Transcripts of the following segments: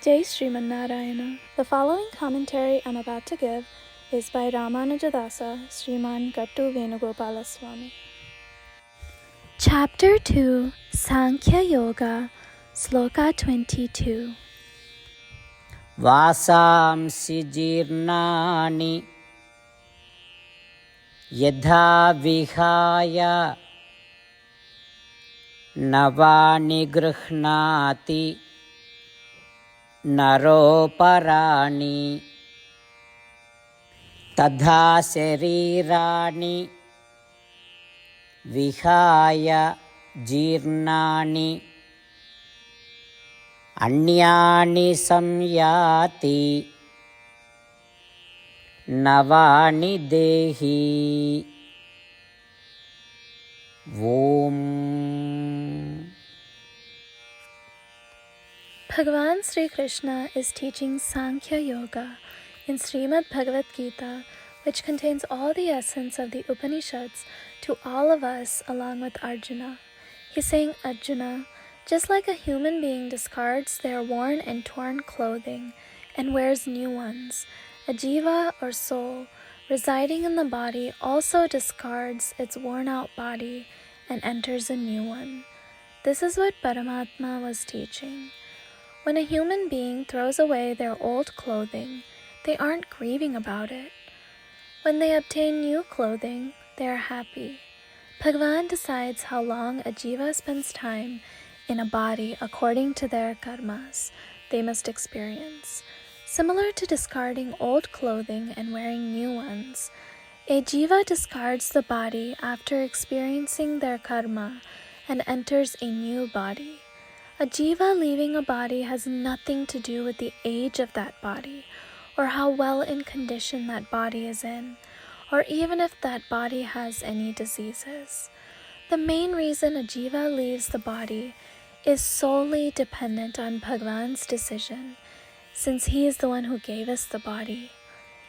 Jai Śrīmad Narayana. The following commentary I'm about to give is by Ramanujadasa, Śrīmad Gattu Venugopalaswamy. Chapter 2, Sankhya Yoga, Sloka 22. Vasamsi jirnani yadha vihaya navani grihnati naroparani tadha sarirani vihaya jirnani anyani samyati navani dehi. Om. Bhagavan Sri Krishna is teaching Sankhya Yoga in Śrīmad Bhagavad Gita, which contains all the essence of the Upanishads, to all of us along with Arjuna. He's saying, Arjuna, just like a human being discards their worn and torn clothing and wears new ones, a jiva or soul residing in the body also discards its worn-out body and enters a new one. This is what Paramatma was teaching. When a human being throws away their old clothing, they aren't grieving about it. When they obtain new clothing, they are happy. Bhagavan decides how long a jiva spends time in a body according to their karmas they must experience. Similar to discarding old clothing and wearing new ones, a jiva discards the body after experiencing their karma and enters a new body. A jiva leaving a body has nothing to do with the age of that body, or how well in condition that body is in, or even if that body has any diseases. The main reason a jiva leaves the body is solely dependent on Bhagavan's decision, since he is the one who gave us the body.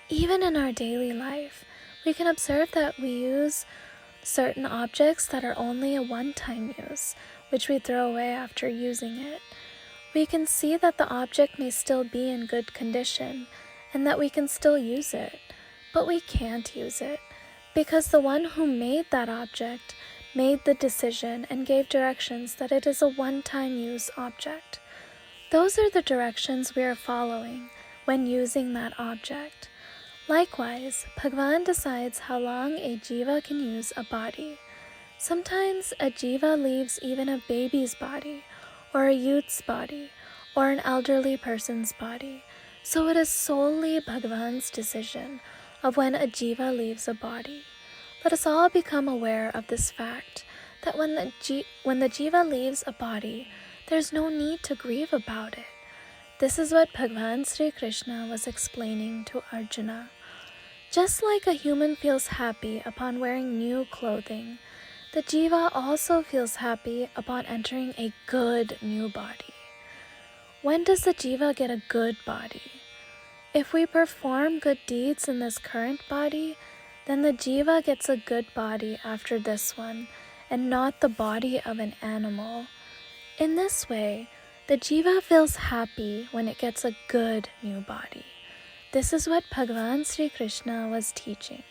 Even in our daily life, we can observe that we use certain objects that are only a one-time use, which we throw away after using it. We can see that the object may still be in good condition and that we can still use it, but we can't use it because the one who made that object made the decision and gave directions that it is a one-time use object. Those are the directions we are following when using that object. Likewise, Bhagavan decides how long a jiva can use a body. Sometimes a jiva leaves even a baby's body, or a youth's body, or an elderly person's body. So it is solely Bhagavan's decision of when a jiva leaves a body. Let us all become aware of this fact, that when the jiva leaves a body, there's no need to grieve about it. This is what Bhagavan Sri Krishna was explaining to Arjuna. Just like a human feels happy upon wearing new clothing, the jiva also feels happy upon entering a good new body. When does the jiva get a good body? If we perform good deeds in this current body, then the jiva gets a good body after this one, and not the body of an animal. In this way, the jiva feels happy when it gets a good new body. This is what Bhagavan Sri Krishna was teaching.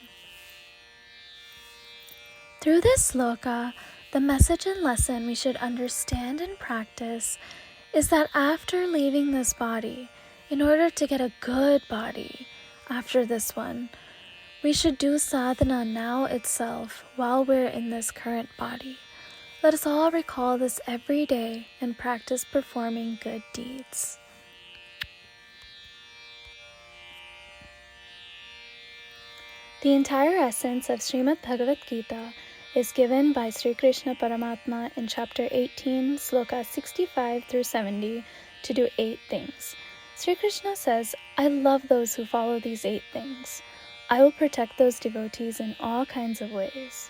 Through this sloka, the message and lesson we should understand and practice is that after leaving this body, in order to get a good body after this one, we should do sadhana now itself while we're in this current body. Let us all recall this every day and practice performing good deeds. The entire essence of Śrīmad Bhagavad Gita is given by Sri Krishna Paramatma in chapter 18, sloka 65 through 70, to do 8 things. Sri Krishna says, I love those who follow these 8 things. I will protect those devotees in all kinds of ways.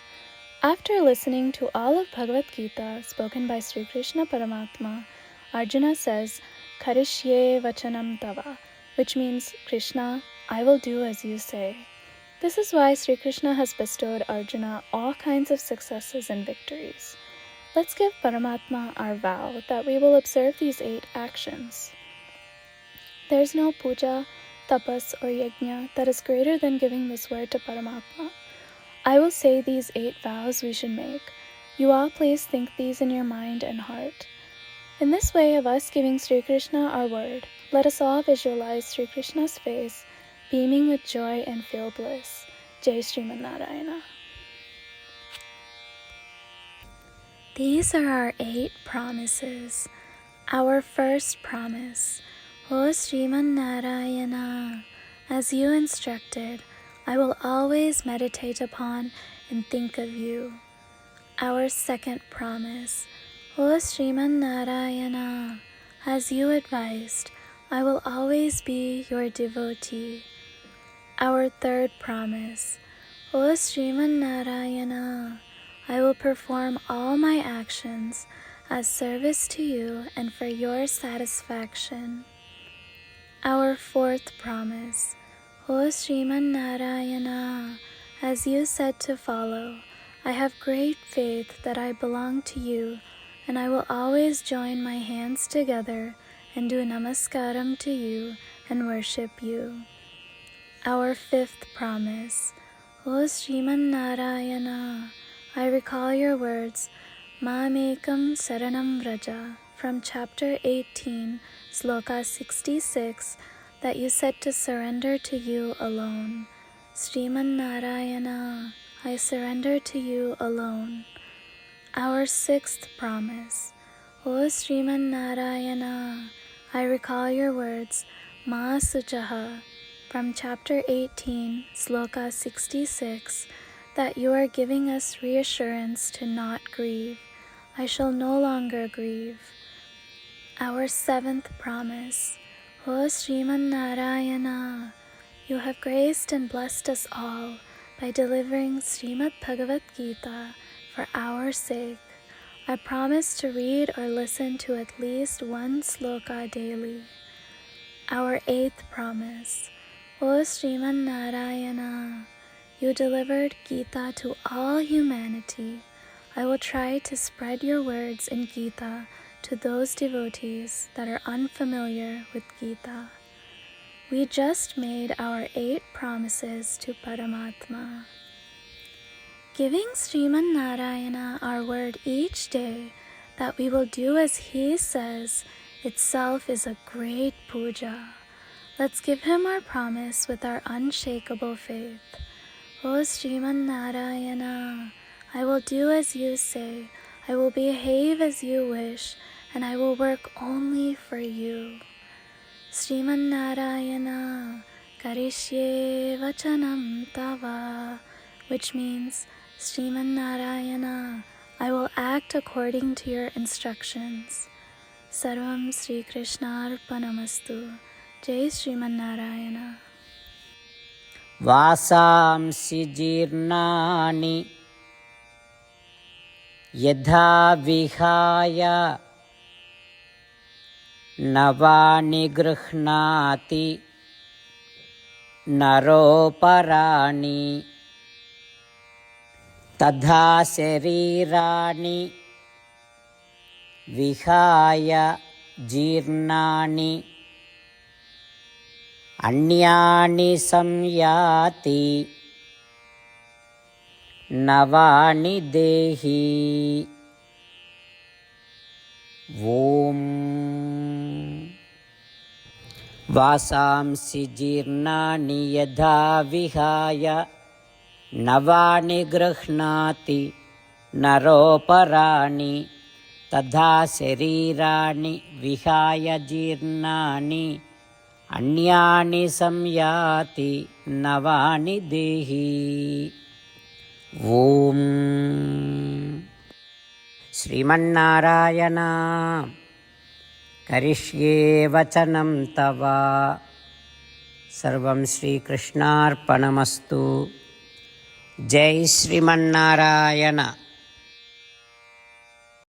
After listening to all of Bhagavad Gita spoken by Sri Krishna Paramatma, Arjuna says, Karishye vachanam tava, which means, Krishna, I will do as you say. This is why Sri Krishna has bestowed Arjuna all kinds of successes and victories. Let's give Paramatma our vow that we will observe these 8 actions. There is no puja, tapas, or yajna that is greater than giving this word to Paramatma. I will say these 8 vows we should make. You all please think these in your mind and heart. In this way of us giving Sri Krishna our word, let us all visualize Sri Krishna's face, beaming with joy and feel bliss. Jai Śrīmad Narayana. These are our 8 promises. Our first promise, O Śrīmad Narayana, as you instructed, I will always meditate upon and think of you. Our second promise, O Śrīmad Narayana, as you advised, I will always be your devotee. Our third promise, O Śrīmad Narayana, I will perform all my actions as service to you and for your satisfaction. Our fourth promise, O Śrīmad Narayana, as you said to follow, I have great faith that I belong to you, and I will always join my hands together and do namaskaram to you and worship you. Our fifth promise, O Śrīmad Narayana, I recall your words, Mamekam Saranam Vraja, from chapter 18, Sloka 66, that you said to surrender to you alone. Śrīmad Narayana, I surrender to you alone. Our sixth promise, O Śrīmad Narayana, I recall your words, Ma Sujaha, from chapter 18, Sloka 66, that you are giving us reassurance to not grieve. I shall no longer grieve. Our seventh promise, O Śrīmad Narayana, you have graced and blessed us all by delivering Śrīmad Bhagavad Gita for our sake. I promise to read or listen to at least 1 sloka daily. Our eighth promise, O Śrīmad Narayana, you delivered Gita to all humanity. I will try to spread your words in Gita to those devotees that are unfamiliar with Gita. We just made our 8 promises to Paramatma. Giving Śrīmad Narayana our word each day that we will do as he says itself is a great puja. Let's give him our promise with our unshakable faith. O Śrīmad Narayana, I will do as you say, I will behave as you wish, and I will work only for you. Śrīmad Narayana, Karishye Vachanam Tava, which means, Śrīmad Narayana, I will act according to your instructions. Sarvam Sri Krishna Arpanamastu. Jai Śrīmad Narayana. Vasamsi jirnani yadha vihaya navani grihnati naroparani tadha sarirani vihaya jirnani अन्यानि संयाति नवानि देहि ॐ वासांसि जीर्णानि यथा विहाय नवानि गृह्णाति नरोपराणि तथा शरीराणि विहाय जीर्णानि अन्यानि संयाति नवानि देहि ॐ श्रीमन्नारायण करिष्ये वचनं तव सर्वं श्रीकृष्णार्पणमस्तु जय श्रीमन्नारायण।